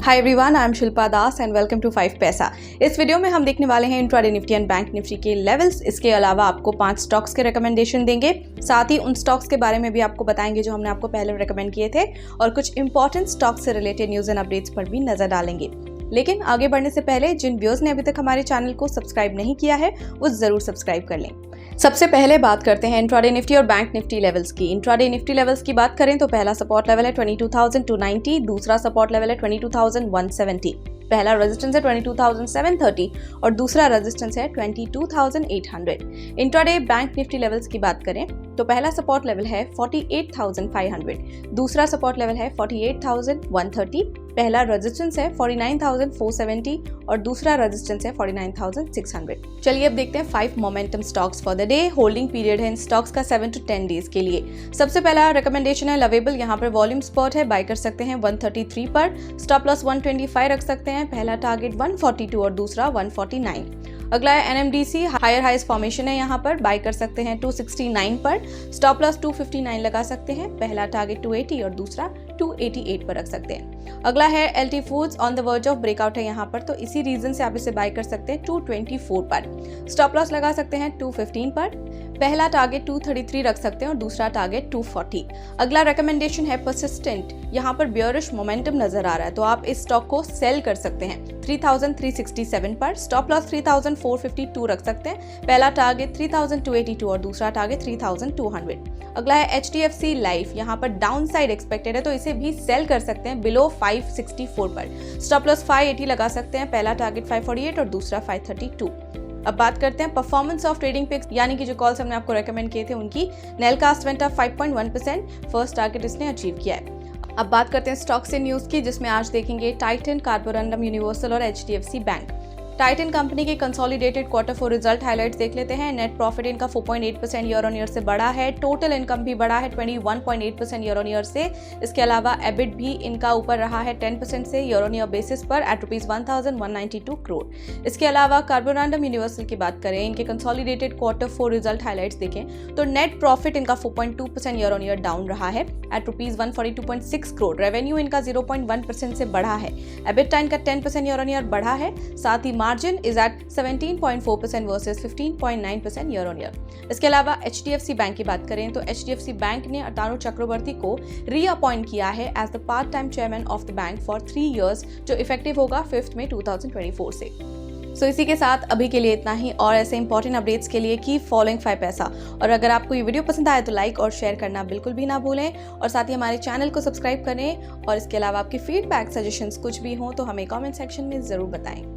Hi everyone, I am Shilpa Das and welcome to 5 Paisa. इस video में हम देखने वाले हैं intraday Nifty and bank Nifty के लेवल्स। इसके अलावा आपको 5 स्टॉक्स के रिकमेंडेशन देंगे, साथ ही उन स्टॉक्स के बारे में भी आपको बताएंगे जो हमने आपको पहले रिकमेंड किए थे, और कुछ इंपॉर्टेंट स्टॉक्स से रिलेटेड न्यूज एंड अपडेट्स पर भी नजर डालेंगे। लेकिन आगे बढ़ने से पहले जिन व्यूअर्स ने अभी तक हमारे चैनल को सब्सक्राइब नहीं किया है वो जरूर सब्सक्राइब कर लें। सबसे पहले बात करते हैं इंट्राडे निफ्टी और बैंक निफ्टी लेवल्स की। इंट्राडे निफ्टी लेवल्स की बात करें तो पहला सपोर्ट लेवल है 22,290, दूसरा सपोर्ट लेवल है 22,170, पहला रेजिस्टेंस है 22,730 और दूसरा रेजिस्टेंस है 22,800। इंट्राडे बैंक निफ्टी लेवल्स की बात करें तो पहला सपोर्ट लेवल है 48,500, दूसरा सपोर्ट लेवल है 48,130, पहला रेजिस्टेंस है 49,470 और दूसरा रेजिस्टेंस है 49,600। चलिए अब देखते हैं 5 momentum stocks for the day. Holding period है इन स्टॉक्स का 7 to 10 डेज के लिए। सबसे पहला रिकमेंडेशन है लवेबल। यहाँ पर वॉल्यूम स्पॉट है, बाय कर सकते हैं 133 पर, स्टॉप लॉस 125 रख सकते हैं, पहला टारगेट 142 और दूसरा 149। अगला है एनएमडीसी, हायर हाइस्ट फॉर्मेशन है, यहाँ पर बाय कर सकते हैं 269 पर, स्टॉप लॉस 259 लगा सकते हैं, पहला टारगेट 280 और दूसरा 288 पर रख सकते हैं। अगला है LT foods, on the verge of breakout है यहाँ पर, तो इसी रीजन से आप इसे बाय कर सकते हैं 224 पर, स्टॉप लॉस लगा सकते हैं 215 पर, पहला टारगेट 233 रख सकते हैं और दूसरा टारगेट 240। अगला रिकमेंडेशन है परसिस्टेंट। यहाँ पर बियरिश मोमेंटम नजर आ रहा है तो आप इस स्टॉक को सेल कर सकते हैं 3,367 पर, स्टॉप लॉस 3,452 रख सकते हैं, पहला टारगेट 3,282 और दूसरा टारगेट 3,200। अगला है HDFC लाइफ। यहाँ पर डाउन साइड एक्सपेक्टेड है तो इसे भी सेल कर सकते हैं बिलो 564 पर, स्टॉप लॉस 580 लगा सकते हैं, पहला टारगेट 548 और दूसरा 532। अब बात करते हैं परफॉर्मेंस ऑफ ट्रेडिंग पिक्स, यानी कि जो कॉल्स हमने आपको रेकमेंड किए थे उनकी। Nelcast went up 5.1%, first target इसने अचीव किया है। अब बात करते हैं स्टॉक्स इन न्यूज की, जिसमें आज देखेंगे टाइटन, कार्बोरंडम यूनिवर्सल और HDFC बैंक। टाइटन कंपनी के कंसोलिडेटेड क्वार्टर 4 रिजल्ट हाइलाइट्स देख लेते हैं। नेट प्रॉफिट इनका 4.8% ईयर ऑन ईयर से बढ़ा है, टोटल इनकम भी बढ़ा है 21.8% ईयर ऑन ईयर से। इसके अलावा एबिट भी इनका ऊपर रहा है 10% से ईयर ऑन ईयर बेसिस पर एट ₹1,192 करोड़। इसके अलावा कार्बोरंडम यूनिवर्सल की बात करें, इनके कंसोलिडेटेड क्वार्टर 4 रिजल्ट हाइलाइट्स देखें तो नेट प्रॉफिट इनका 4.2% ईयर ऑन ईयर डाउन रहा है एट ₹142.6 करोड़। रेवेन्यू इनका 0.1% से बढ़ा है, एबिटा इनका 10% ईयर ऑन ईयर बढ़ा है, साथ ही margin is at 17.4% versus 15.9% year on year. इसके अलावा HDFC बैंक की बात करें तो HDFC बैंक ने अटानु चक्रवर्ती को रीअपॉइंट किया है as the part time chairman of the bank for 3 years, जो इफेक्टिव होगा 5 मई 2024 से। सो इसी के साथ अभी के लिए इतना ही, और ऐसे इंपॉर्टेंट अपडेट्स के लिए कीप फॉलोइंग 5 पैसा। और अगर आपको ये वीडियो पसंद आए तो लाइक और शेयर करना बिल्कुल भी ना भूलें, और साथ ही हमारे चैनल को सब्सक्राइब करें। और इसके अलावा आपकी फीडबैक, सजेशंस कुछ भी हो तो हमें कमेंट सेक्शन में ज़रूर बताएं।